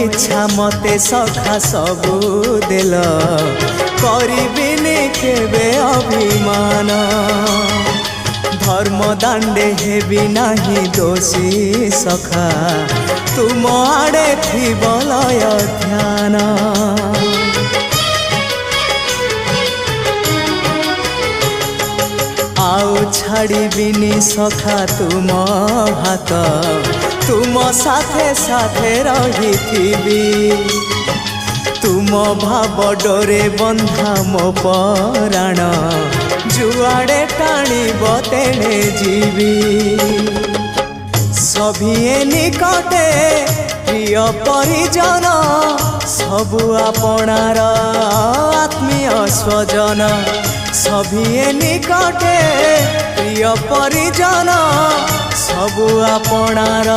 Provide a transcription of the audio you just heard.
इच्छा मते सखा सबू देल करिबिनी केबे अभिमान धर्म दांडे हेबी नाही दोषी सखा तुम आड़े थी बलय ध्यान आउ छाड़िबिनी सखा तुम हाथ तुम साथे साथे रही तुम भाव डोरे बंधा मो पराण जुआड़े टाणीब तेणे जीवी सभिए निकटे प्रिय परिजन सबु आपणार आत्मीय स्वजन सभिए निकटे प्रिय परिजन सबु आपणार